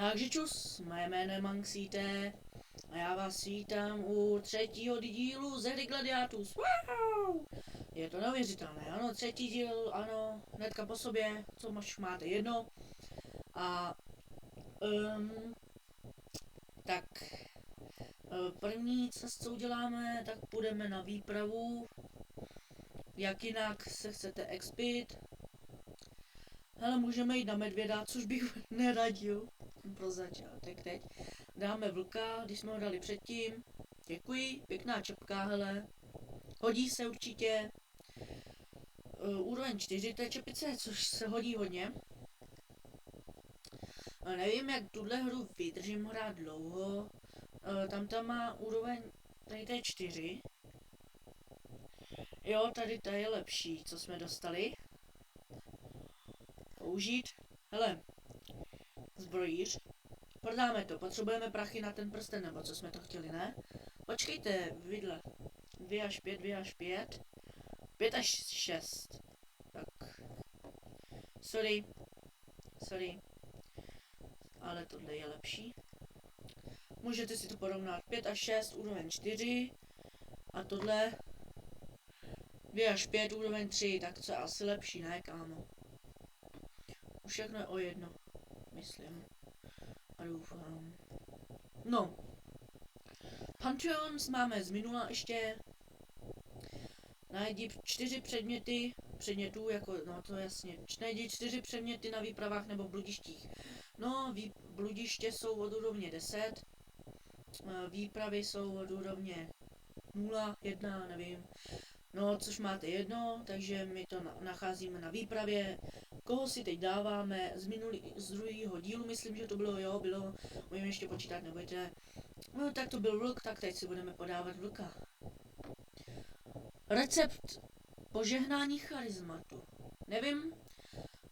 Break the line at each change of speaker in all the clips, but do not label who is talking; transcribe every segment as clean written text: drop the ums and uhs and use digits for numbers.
Takže čus, moje jméno je Manxíte a já vás vítám u třetího dílu ze hry Gladiatus. Wow! Je to neuvěřitelné, ano, třetí díl, ano, hnedka po sobě, co máte jedno. A tak první, co uděláme, tak půjdeme na výpravu. Jak jinak se chcete expit? Hele, můžeme jít na medvěda, což bych neradil pro začátek teď. Dáme vlka, když jsme ho dali předtím. Děkuji, pěkná čepka, hele. Hodí se určitě. Úroveň 4 té čepice, což se hodí hodně. Nevím, jak tuhle hru vydržím hrát dlouho. Tam má úroveň tady té 4. Jo, tady ta je lepší, co jsme dostali. Použít. Hele, zbrojíř. Prodáme to, potřebujeme prachy na ten prsten, nebo co jsme to chtěli, ne? Počkejte, vidle. 2 až 5, 2 až 5. 5 až 6. Tak. Sorry. Ale tohle je lepší. Můžete si to porovnat. 5 až 6, úroveň 4. A tohle 2 až 5, úroveň 3. Tak co je asi lepší, ne, kámo? Už všechno je o jedno. Myslím. A doufám. No. Pantheons máme z minula ještě. Najdi 4 předmětů, jako, no to jasně. Najdi 4 předměty na výpravách nebo bludištích. No, bludiště jsou od úrovně 10. Výpravy jsou od úrovně 0, 1, nevím. No, což máte jedno, takže my to nacházíme na výpravě. Koho si teď dáváme z druhého dílu, myslím, že to bylo, jo, bylo. Můžeme ještě počítat, nebojte. No, tak to byl vlk, tak teď si budeme podávat vlka. Recept požehnání charizmatu. Nevím,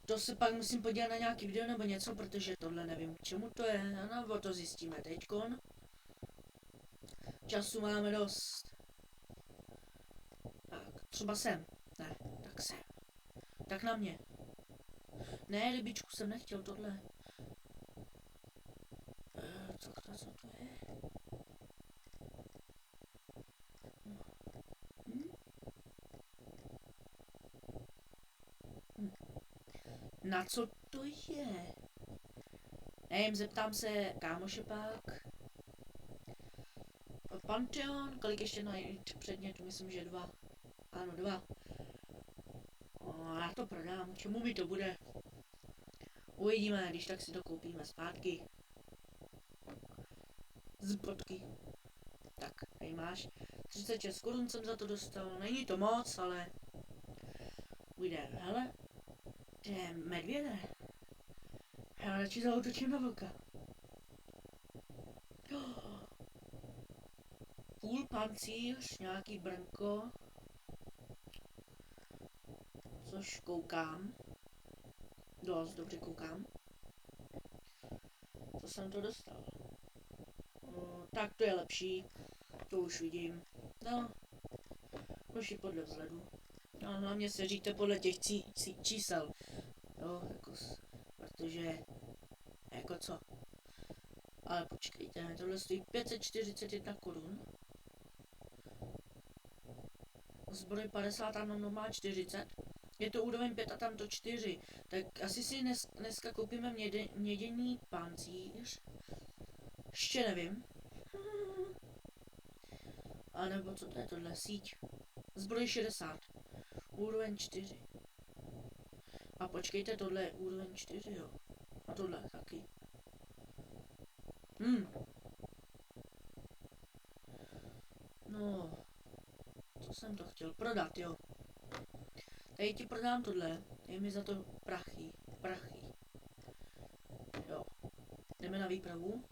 to se pak musím podívat na nějaký video nebo něco, protože tohle nevím, k čemu to je, nebo to zjistíme teďkon. Času máme dost. Tak, třeba sem. Ne, tak sem. Tak na mě. Ne, rybičku jsem nechtěl tohle. Co to je? Na co to je? Nevím, zeptám se kámoše pak. Pantheon, kolik ještě najít předmětů? Myslím, že 2. Ano, 2. Já to prodám, čemu mi to bude? Uvidíme, když tak si to koupíme zpátky. Zbotky. Tak, tady máš. 36 korun jsem za to dostal, není to moc, ale... Půjde, hele. To je medvěde. Já radši zaútočím na vlka. Půl pancíř, nějaký brnko. Což koukám. Dost dobře koukám. Co jsem to dostal? Tak to je lepší. To už vidím. No. Už i podle vzhledu. No, hlavně se říte podle těch čísel. Jo, jako, protože, jako co? Ale počkejte, tohle stojí 541 korun. Zbroj 50 a no má 40. Je to úroveň 5 a tam to 4. Tak asi si dneska koupíme měděný pancíř. Ještě nevím. A nebo co to je tohle? Síť. Zbroj 60. Úroveň 4. A počkejte, tohle je úroveň 4, jo. A tohle taky. No. Co jsem to chtěl? Prodat, jo. Tady ti prodám tohle. Dej mi za to prachy. Jo. Jdeme na výpravu.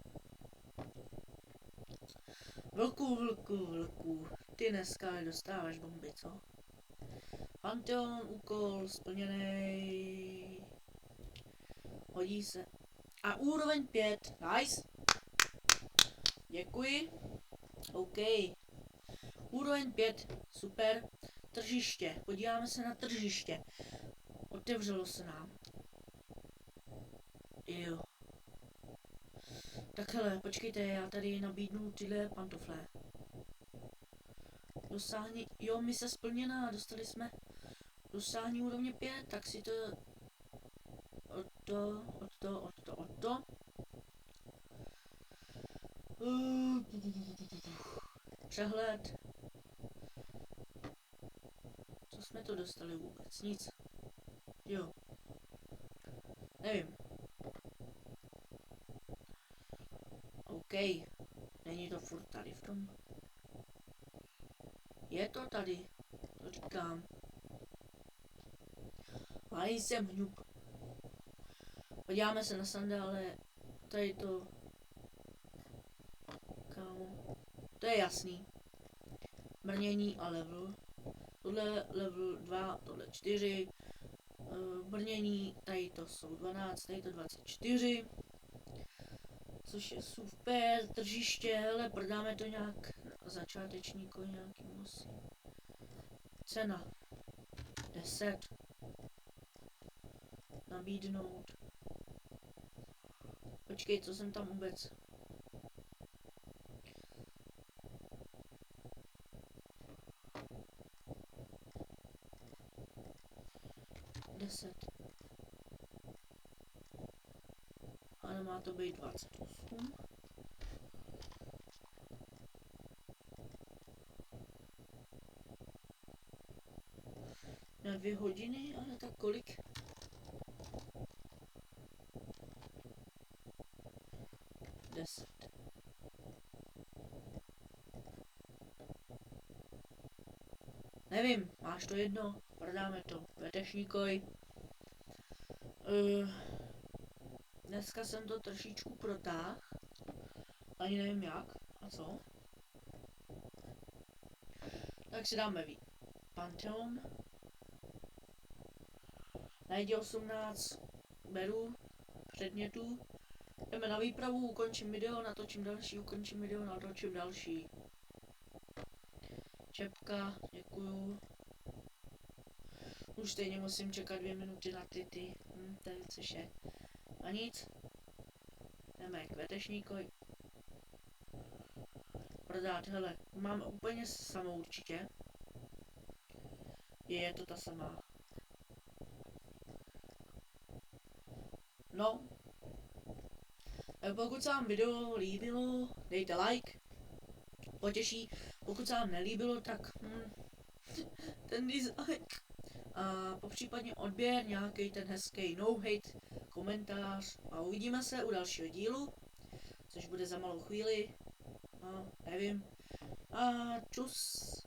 Vlku. Ty dneska dostáváš bomby, co? Pantheon, úkol splněný. Hodí se. A úroveň 5. Nice. Děkuji. OK. Úroveň 5. Super. Tržiště. Podíváme se na tržiště. Otevřelo se nám. Jo. Tak hele, počkejte, já tady nabídnu tyhle pantofle. Dosáhni, jo, mise splněná, dostali jsme dosáhni úrovně 5, tak si to od to. Přehled. Co jsme to dostali vůbec? Nic. Jo. Nevím. OK. Není to furt tady v tom. Je to tady. To říkám. Ale jsem hňup. Podíváme se na sandále. Tady to. Kámo. To je jasný. Brnění a level. Tohle level 2, tohle 4. Brnění, tady to jsou 12, tady to 24. Což je super, tržiště, ale prodáme to nějak začátečníko nějaký musí. Cena 10. Nabídnout. Počkej, co jsem tam vůbec? Ale má to být 28. Na 2 hodiny, ale tak kolik? Deset. Nevím, máš to jedno, prodáme to. Vetešníkoj. Dneska jsem to trošičku protáhl. Ani nevím jak a co. Tak si dáme Pantheon. Najdi 18. Beru předmětů. Jdeme na výpravu, ukončím video, natočím další, ukončím video, natočím další. Čepka, děkuju. Už stejně musím čekat 2 minuty na ty. Tady což je. A nic. Jdeme k vetešníkovi. Prodat, hele, mám úplně samou určitě. Je to ta samá. No. Pokud se vám video líbilo, dejte like. Potěší. Pokud se vám nelíbilo, tak ten dislike. A popřípadně odběr, nějaký ten hezký no hate komentář. A uvidíme se u dalšího dílu, což bude za malou chvíli. No, nevím. A čus.